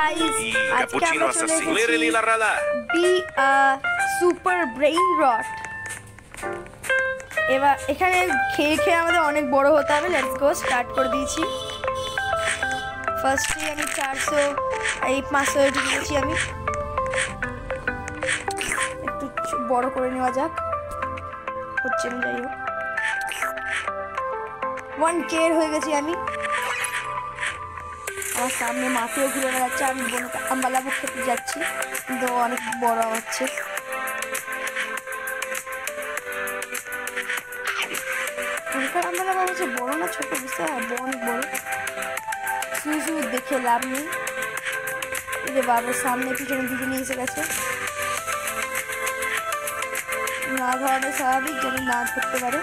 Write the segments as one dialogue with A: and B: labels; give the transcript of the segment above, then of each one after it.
A: Guys, আজকে আমরা চলে এসেছি বি সুপার ব্রেইন রট। এবার এখানে খেয়ে খেয়ে আমাদের অনেক বড় হতে হবে। লেটস গো, স্টার্ট করে দিয়েছি। ফার্স্টে আমি 400 এই 500 ঢুকে গেছি। আমি একটু বড় করে নেওয়া যাক, হচ্ছে না, যাই হোক 1K হয়ে গেছি আমি। আমার সামনে মাকেও ঘুরে বেড়াচ্ছে, আমি বোনকে আম্বালাবু খেতে যাচ্ছি, কিন্তু অনেক বড় হচ্ছে। আম্বালাবু হচ্ছে বড় না ছোট বুঝতে পারবো, অনেক বড়। শুধু দেখে লাভ নেই। এই যে বাবুর সামনে পিছনে দুজনে এসে গেছে। না ধরাটা স্বাভাবিক, যেন না ধরতে পারে।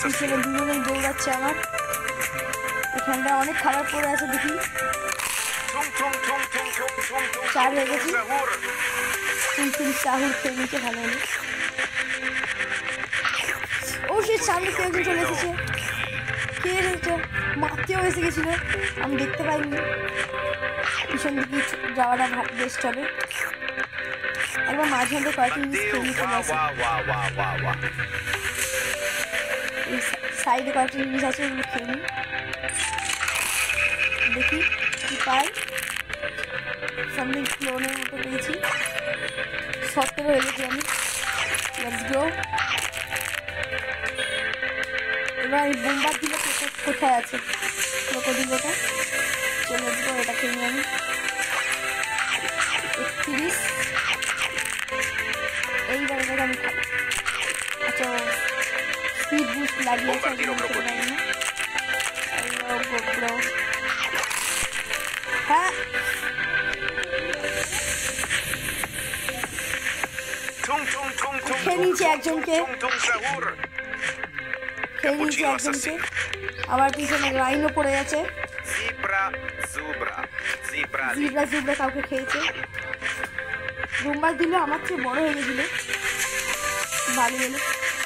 A: পিছনে দুজনেই দৌড়াচ্ছে আমার। এখানটা অনেক খারাপ পড়ে আছে, দেখি 4 হয়ে গেছি। সাহুর খেয়ে নিচে ভালো হলো। ও সে সামনে কেউ একজন চলে এসেছে। কে এসেছে? মারতেও এসে গেছিল, আমি দেখতে পাইনি। পিছন দিকে যাওয়াটা বেস্ট হবে। একবার মাঝে মধ্যে কয়েকটা জিনিস খেয়ে নিতে আসে। সাইডে কয়েকটা জিনিস আছে, ওগুলো খেয়ে নিই, দেখি কি পাই। সামথিং ক্লোনের মতো পেয়েছি। 17 হয়ে গেছি আমি। Let's go. এবার এই বোম্বার দিলে কোথায় আছে ক্রোকোডিলটা? চলে আসবো, এটা খেয়ে নিই আমি। 31। এইবার এটাকে আমি খাবো। আচ্ছা, স্পিড বুস্ট লাগিয়েছে, হ্যাঁ খেয়ে নিয়েছি একজনকে, আবার পিছনে রাইনও পড়ে গেছে। জিব্রা কাউকে খেয়েছে। রুম্বার দিল, আমার চেয়ে বড় হয়ে গেছিল, ভালো হলো।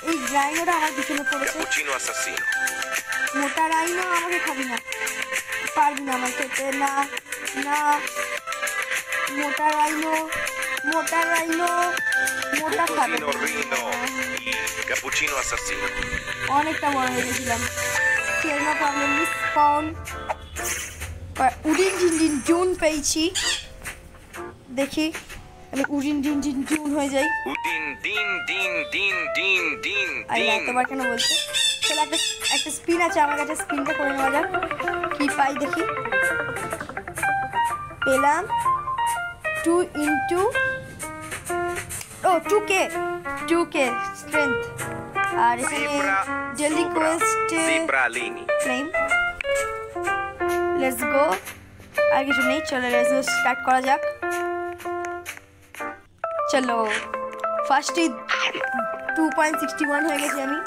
A: এই রাইনোটা আমার পিছনে পড়েছে। মোটা রাইনো আমাকে খাবি না, পারবি না আমার খেতে। না না, মোটা রাইনো মোটা খাবে। অনেকটা বড় হয়ে গেছিলাম। উডিন ঝিনঝিন জুন পেয়েছি, দেখি আমি উডিন ঝিনঝিন জুন হয়ে যাই। এতবার কেন বলছে? চলো, একটা স্পিন আছে আমার কাছে, স্পিনটা করে নেওয়া যাক। কি পাই দেখি। পেলাম 2K স্ট্রেংথ। আর এখানে daily quest claim. Let's go. আর কিছু নেই, চলো লেটস গো, স্টার্ট করা যাক। চলো, ফার্স্টে 2.61 হয়ে গেছি আমি,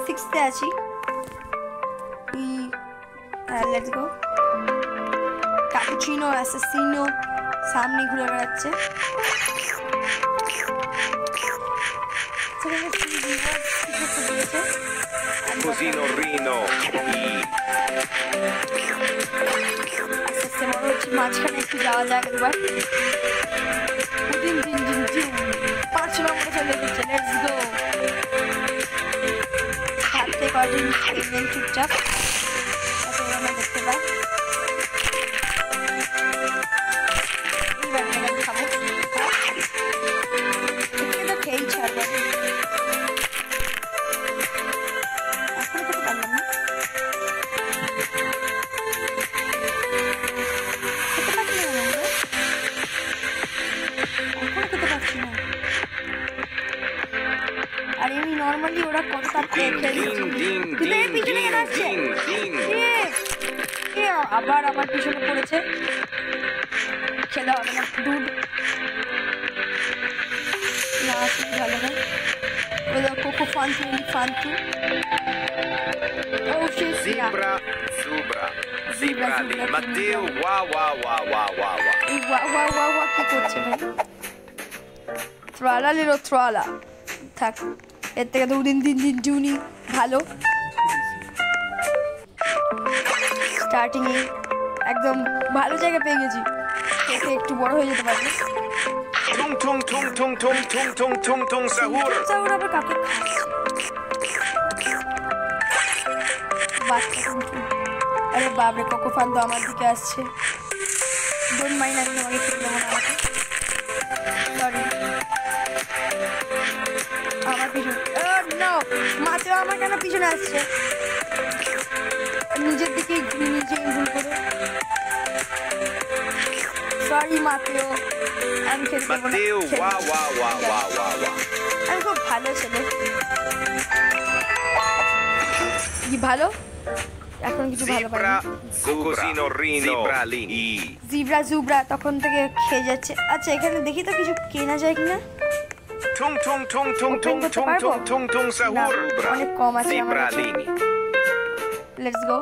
A: 6তে আছি। Let's go. ক্যাপুচিনো অ্যাসাসিনো সামনে ঘুরে বেড়াচ্ছে। মাঝখানে একটু যাওয়া যাক একবার। 5 নম্বরে চলে এসেছে। Let's go. হাতে কদিন চুপচাপ আমরা দেখতে পাই। খাবো, তো খেয়েই ছাড়বো। এখন খেতে পারলাম না, আর এমনি নর্মালি ওরা কতটা আবার আমার পিছনে পড়েছে। খেলা হবে না, দুধ না ভালো না। ওদের কোকো ফান্টু Matteo কি করছে ভাই? থ্রালা লিরো থ্রালা থাক, এর থেকে 2 দিন 3 দিন জুনি ভালো। স্টার্টিং এ একদম ভালো জায়গা পেয়ে গেছি, এতে একটু বড় হয়ে যেতে পারবে।
B: Tung tung tung tung tung tung tung tung tung sahur.
A: Sahur আবার কাকে খাচ্ছে? বাচ্চা কিন্তু। আরে বাবরে, কোকোফান তো আমার দিকে আসছে। ডোন্ট মাইন্ড, আমি তোমাকে খেতে দেবো না আমাকে। সরি, আমার পিছনে নো, মাত্র আমার কেন পিছনে আসছে? নিজের দিকে নিজে ভুল করে। সরি মাতেও, আমি খেতে দেবো না।
B: Matteo, wow wow wow wow wow wow.
A: আমি খুব ভালো ছেলে। কি ভালো? এখন কিছু ভালো পাই না।
B: Cocosino Rino, Zibralini.
A: জিব্রা জুব্রা তখন থেকে খেয়ে যাচ্ছে। আচ্ছা, এখানে দেখি তো কিছু কেনা যায় কিনা।
B: Tung tung tung tung tung tung tung tung tung sahur.
A: অনেক কম আছে আমার কাছে।
B: Zibralini.
A: Let's go.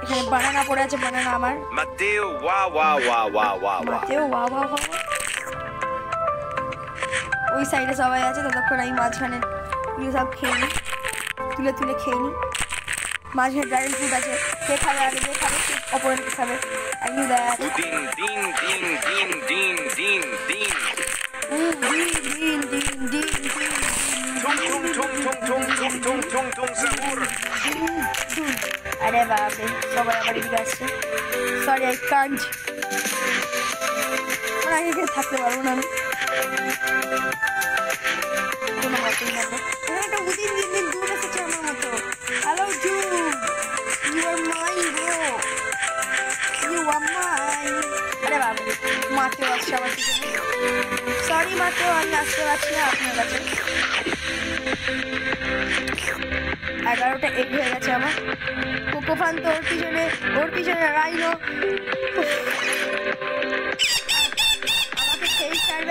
A: এখানে বানানা পড়ে আছে, বানানা আমার।
B: Matteo, wow wow wow wow wow wow.
A: Mateo ওয়া ওয়া ওয়া। ওই সাইডে সবাই আছে, ততক্ষণ আমি মাঝখানে এগুলো সব খেয়ে নিই, তুলে তুলে খেয়ে নিই। মাঝখানে ড্রাগন ফ্রুট আছে, কে খাবে আগে, যে খাবে সে অপরকে খাবে। I knew that.
B: Din din din din din din din.
A: দিন দিন দিন দিন
B: Tung tung tung tung tung tung tung tung tung sahur.
A: দিন। আরে বাপরে, সবাই আবার এদিকে আসছে। Sorry, I can't. আগে থাকতে পারবো না আমি কোনো মতেই না। এখানে একটা উদিন দিন দিন দূর এসেছে আমার মতো। Hello Jude, you are mine bro, you are mine. আরে বাপরে, মাতেও আসছে আমার পিছনে। সরি মাতেও, আমি আসতে পারছি না আপনার কাছে। 11টা এগ হয়ে গেছে আমার। কোকোফান তো ওর পিছনে রাইনো।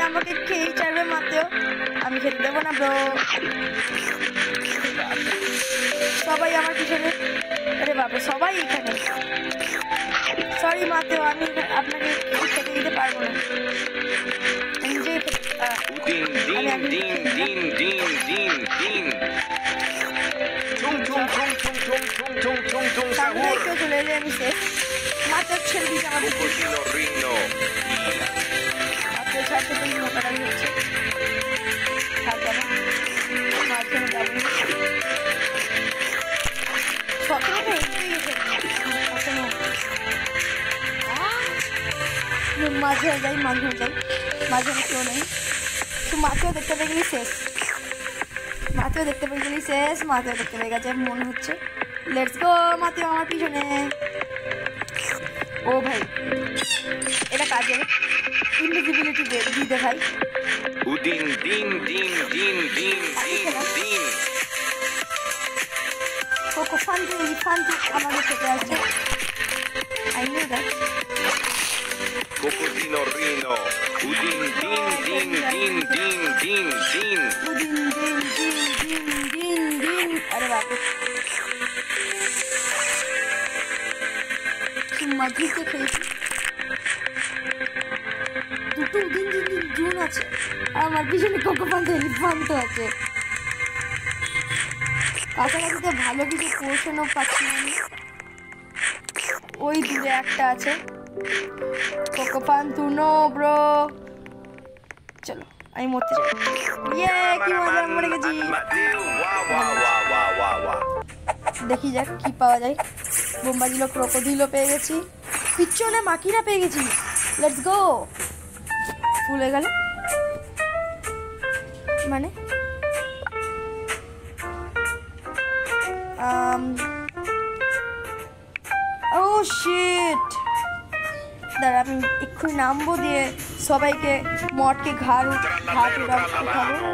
A: আমাকে খেয়েই ছাড়বে মাতেও, আমি খেতে দেবো না ব্রো। সবাই আমার পিছনে। আরে বাবা, সবাই এখানে। সরি মাতেও, আমি আপনাকে খেতে দিতে পারবো না। নিজেই
B: Din din din din din din din. Tung tung tung tung tung tung tung tung tung sahur.
A: কেউ চলে এলে আমি শেষ। মাতেও ছেড়ে দিয়েছে আমাদের।
B: Cocosino Rino.
A: মাতেও ছাড়তে তুমি মোটাটাই হচ্ছে। থাকবে না, মাঝখানে যাবো। 17টা এগিয়ে গেছে। মাঝে যাই, মাঝখানে কেউ নেই। তো মাকেও দেখতে পেয়ে গেলি শেষ, মাকেও দেখতে পেয়ে গেছে মনে হচ্ছে। লেটস গো, মাতেও আমার পিছনে। ও ভাই, এটা কাজে ইনভিজিবিলিটি দিতে ভাই।
B: Din din din din din din din.
A: কোকোফান আমাদের থেকে আসছে। I knew that.
B: Cocosino Rino. Din din din din din din din.
A: দিন। আরে বাপরে, মাঝিকে খেয়েছি। দুটো দিন জুন আছে, আর আমার পিছনে কোকোফান এলিফ্যান্ট আছে। কাছাকাছিতে ভালো কিছু পোর্শনও পাচ্ছি না আমি। ওই দূরে একটা আছে। কোকোফান তুনো ব্রো, চলো আমি মরতে চাই। ইয়ে, কি মজা, আমি মরে গেছি। দেখি যাক কি পাওয়া যায়। বোম্বাজিলো ক্রোকোডিলও পেয়ে গেছি, পিছনে মাকিরা পেয়ে গেছি। Let's go. ফুল হয়ে গেল মানে ও শিট। দাঁড়া, আমি এক্ষুনি নামবো, দিয়ে সবাইকে মটকে ঘাড় উঠাবো।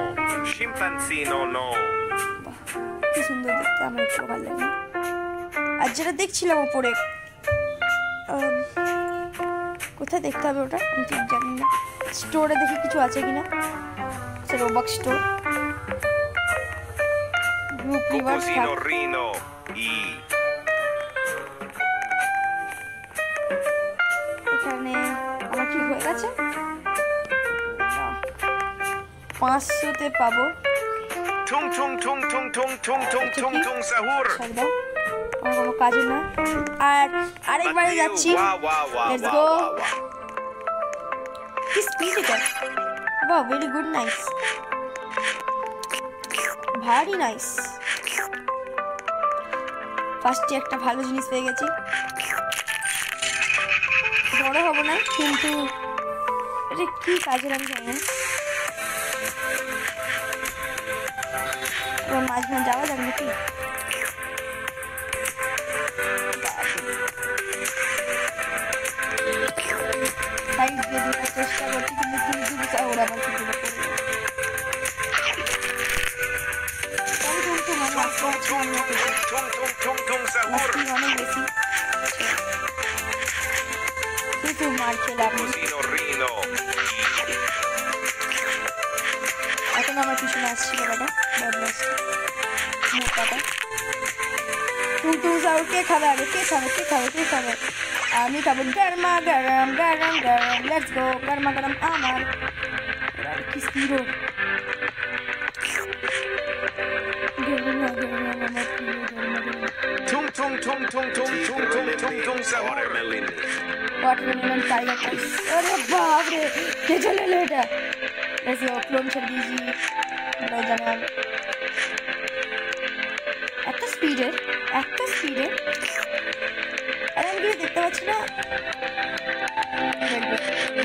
A: কি সুন্দর দেখতে, আমার একটু ভালো লাগে। আর যেটা দেখছিলাম ওপরে, কোথায় দেখতে হবে ওটা আমি ঠিক জানি না। স্টোরে দেখি কিছু আছে কিনা। রোবক্স স্টোর, গ্রুপ রিভার্স। এখানে আমার কি হয়ে গেছে, 500-তে পাবো।
B: Tung tung tung tung tung tung tung tung tung sahur.
A: ছাড় দাও, আমার কোনো কাজে না। আর আরেকবারে যাচ্ছি।
B: Wow wow wow
A: Let's
B: wow
A: go.
B: wow wow.
A: কি স্পিড এটা! বাহ, ভেরি গুড, নাইস, ভারী নাইস। ফার্স্টে একটা ভালো জিনিস পেয়ে গেছি। বড় হবো না, কিন্তু এটা কি কাজের আমি জানি না। এবার মাঝে মাঝে যাওয়া যাবে নাকি? সাইড দিয়ে দেওয়ার চেষ্টা করছি, কিন্তু তুমি তুমি চাও ওরা আমার কিছু করবে। তবে কিন্তু মানে আস্তে আস্তে আমরা করবো।
B: Tung tung tung tung sahur.
A: মাস্তি অনেক বেশি, কিন্তু মার খেলাম।
B: Cosino Rino.
A: এখন আমার পিছনে আসছিল দাদা, বদমাসটা, মোটাটা। কিন্তু যাও, কে খাবে আগে? কে খাবে? কে খাবে? কে খাবে? আমি খাবো গরমা গরম গরম গরম। লেটস গো, গরমা গরম আমার। কি স্পিড! গরমা গরম আমার প্রিয় গরমা গরম।
B: Tung tung tung tung tung tung tung tung tung sahur.
A: Watermelon tiger ties. আরে বাপ রে, কে চলে এলো এটা? লেটস গো, ক্লোন ছেড়ে দিয়েছি, ওরাই জানান। একটা স্পিডের আর আমি কিছু দেখতে পাচ্ছি না।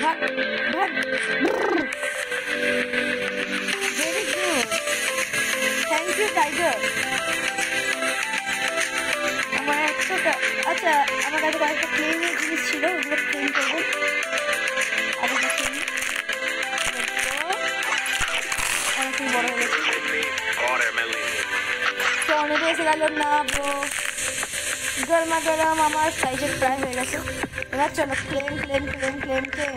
A: ভাগ ভাগ, very good, thank you tiger. আমার একটা, আচ্ছা আমার কাছে কয়েকটা ক্লেমের জিনিস ছিল, ওগুলো ক্লেম করবো। আগে দেখে নিই। অনেকটাই বড় হয়ে গেছে। টর্নেডো এসে গেল না ব্রো। গরমা গরম আমার সাইজের প্রায় হয়ে গেছে। এবার চলো claim claim claim claim claim.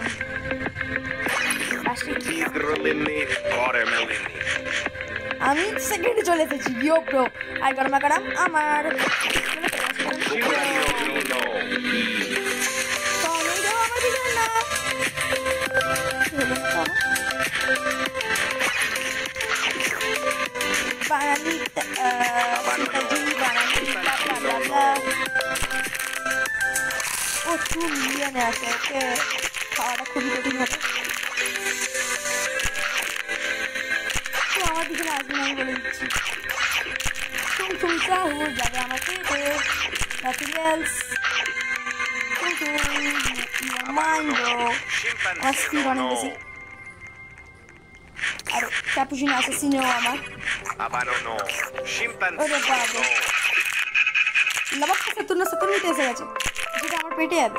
A: আমি সেকেন্ডে চলে এসেছি, ইয়ো ব্রো। আর গরমা গরম আমার। টর্নেডো আমার দিকে না। বানানি ও 2 মিলিয়নে আছে, ওকে খাওয়াটা খুবই কঠিন হবে। তো আমার দিকে আসবে না, আমি বলে দিচ্ছি। টুম সাহুর যাবে আমার পেটে, নাথিং এলস। মাইন্ড ব্রো, আমার স্পিড অনেক বেশি। আর ক্যাপুচিনো অ্যাসাসিনো আমার। ওরে বাবা, লাবাক্কা সাতুন নিতে এসে গেছে, যেটা আমার পেটে যাবে।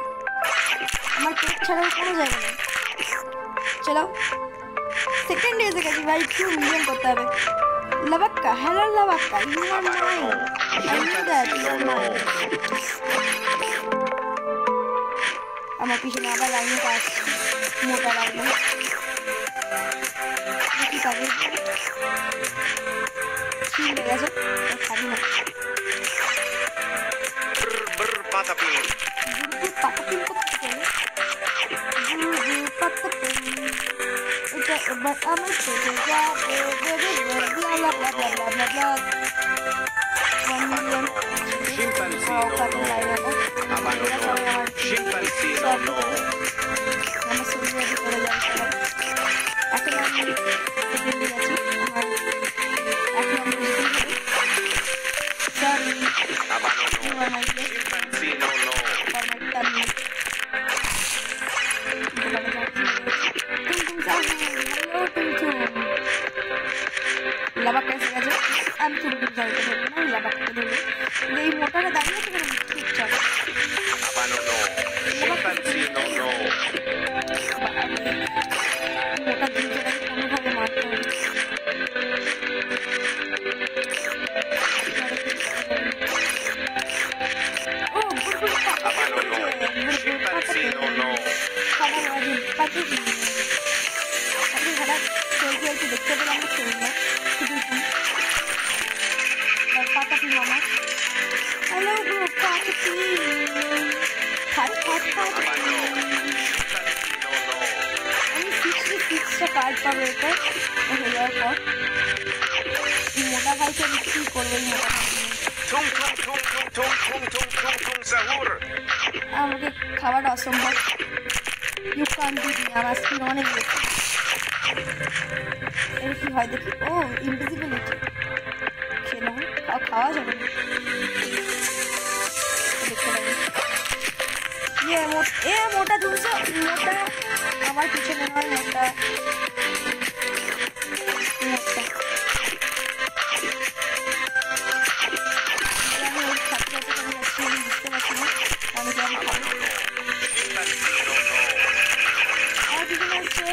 A: আমার পেট ছাড়াও কোনো জায়গা নেই। চলো, সেকেন্ডে এসে গেছি ভাই, 2 মিলিয়ন করতে হবে। লাবাক্কা, হ্যালো লাবাক্কা, you are mine, I know that you are mine. আমার পিছনে আবার লাইনে কাজ, মোটা লাইনে। কি পাবে? ঠিক হয়ে গেছে, খাবি না।
B: Patapin.
A: Patapin কোথায় গেল? Patapin। এটা এবার আমার পেটে যাবে, ব্লা ব্লা ব্লা ব্লা ব্লা ব্লা ব্লা। 1 মিলিয়ন।
B: Scimpanzino no.
A: আমার শরীরে পড়ে যাবে সবাই। এখন আমি সেকেন্ডে গেছি, আমার 1 নম্বর সরি।
B: Scimpanzino no.
A: লাবাক্কা এসে গেছে। আমি চুলকুর জায়গাটা ধরবো না, লাবাক্কাকে ধরবো। এই মোটাটা দাঁড়িয়ে আছে কেন? চুপচাপ।
B: Scimpanzino no.
A: মোটা জিনিসটাকে কোনোভাবে মারতে হবে। ও
B: Scimpanzino no.
A: খাবার বাজে পাখি আপনি খাবার চলতে দেখতে পেলাম না, চলুন না শুধু পাতা পিন আমার। হ্যালো ব্রো, পাতা পিন। খাট খাট খাট। আমি 66টা কার্ড পাবো এটা হয়ে যাওয়ার পর। মোটা ভাইকে আমি কি করবো? এই মোটা আমাকে খাওয়াটা অসম্ভব। ইউ কান বিট মি, আমার স্পিড অনেক বেশি। এর কি হয় দেখি। ও ইনভিজিবিলিটি, খেয়ে নেবো। খাওয়া যাবে না, দেখতে পাবো। মোটা ঝুলছে, মোটা আমার পিছনে নয়, মোটা মোটা আমি ওই ছাত্র যাচ্ছি, আমি বুঝতে পারছি না আমি কি আমি খাবো। আর পিছনে আসছে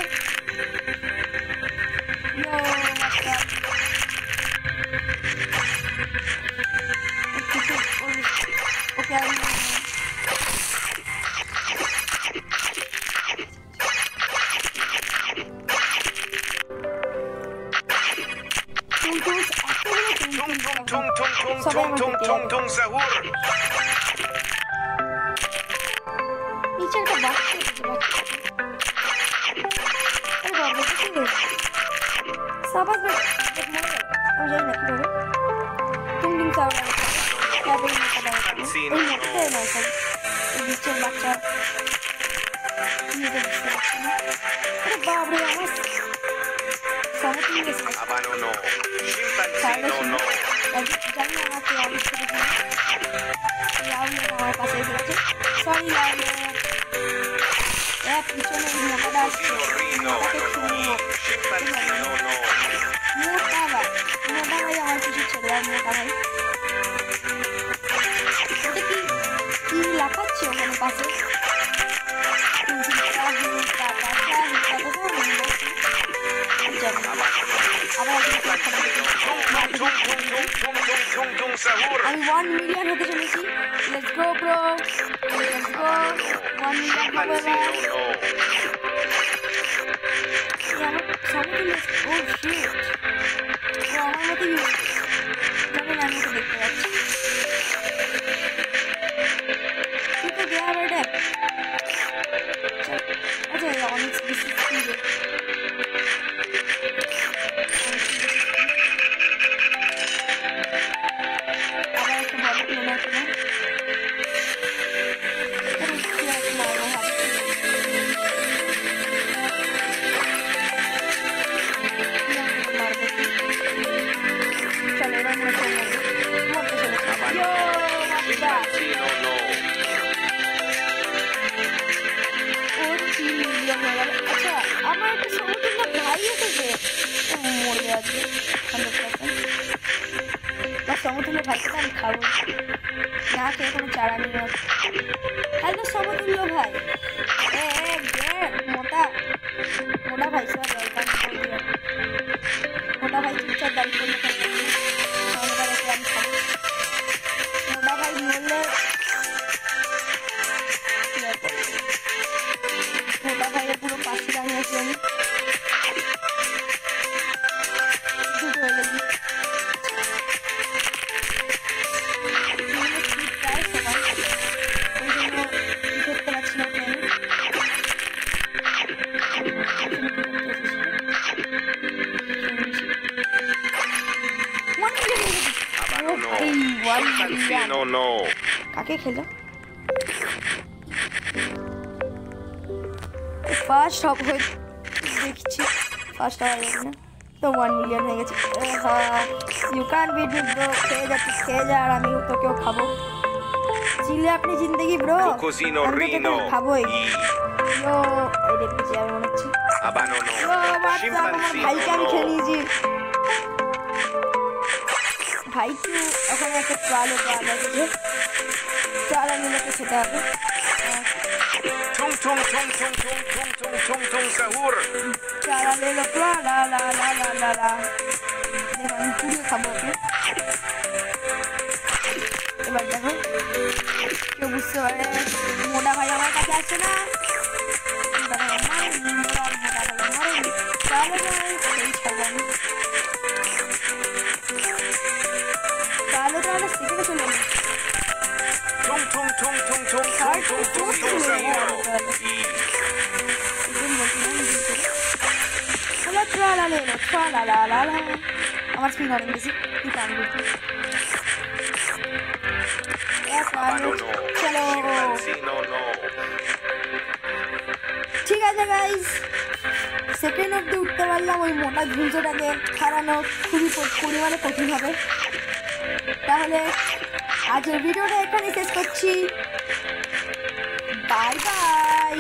A: ওকে আমি নিচে একটা বাচ্চা সাবাস আমি জানি না কিভাবে তুমি নিচের বাচ্চা বাবরে আমার সমতুল্য জানি আমাকে আবিষ্কার আমার পাশে এসে গেছে। সরি পিছনে মোটাটা আসছে, মোটা ভাই আমার কিছু ছেলে আর মোটা ভাই ওটা কি লাফাচ্ছে ওখানে পাশে। আমি 1 মিলিয়ন হতে চলেছি। Let's go bro, let's go. 1 million হবে এবার। ও শিট, ও আমার মতো জানি না, আমি তো দেখতে পাচ্ছি। তুই তো গেয়া বেড়ে আচ্ছা অনেক বেশি স্পিডে আবার একটা ভালো প্লেন আছে না চলো এবার মরতে চলেছে। আচ্ছা আমার একটা সমতুল্য ভাই এসেছে, মরে আছে 100%। বা সমতুল্য ভাইকে তো আমি খাবো না, খেয়ে কোনো চারা নেই। হ্যালো সমতুল্য ভাই, মোটা ভাই সব মোটা ভাই চুপচাপ দাঁড়িয়ে করলে আমি খাবো। মোটা ভাই মরলে মোটা ভাইয়ের পুরো পাশে দাঁড়িয়ে আছি আমি। দুটো হয়ে গেছি প্রায় সবাই, ওই জন্য ধরতে পারছি না ওকে আমি। কাকে খেলো ফার্স্ট হব হয়ে দেখছি, ফার্স্ট হওয়া যাবে না তো 1 মিলিয়ন হয়ে গেছে। You can beat me bro, খেয়ে যা তুই খেয়ে যা, আর আমি তোকেও খাবো। চিলে আপনি জিন্দগি ব্রো, আমি তোকে খাবোই। ইয়ো এই দেখছি আমি মনে হচ্ছে আমার ভাইকে আমি খেয়ে নিয়েছি। ভাই তো ওখানে একটা ট্রালে আছে, ট্রাল আমি লোকে খেতে হবে। চারা লে লো লা লা লা লা লা লা, দেখো আমি পুরো খাবো ওকে। এবার দেখো কেউ বুঝতে পারে মোটা ভাই আমার কাছে আসছে না, চালো তাহলে শিখে চলে চলে এলো লা লা লা লা। আমার স্পিন অনেক বেশি, কি পারবো চলো। ঠিক আছে গাইস, সেকেন্ড অব্দি উঠতে পারলাম। ওই মোটা ঝুলছোটাকে হারানো খুবই পরিমাণে কঠিন হবে। তাহলে আজকের ভিডিওটা এখানেই শেষ করছি। Bye bye.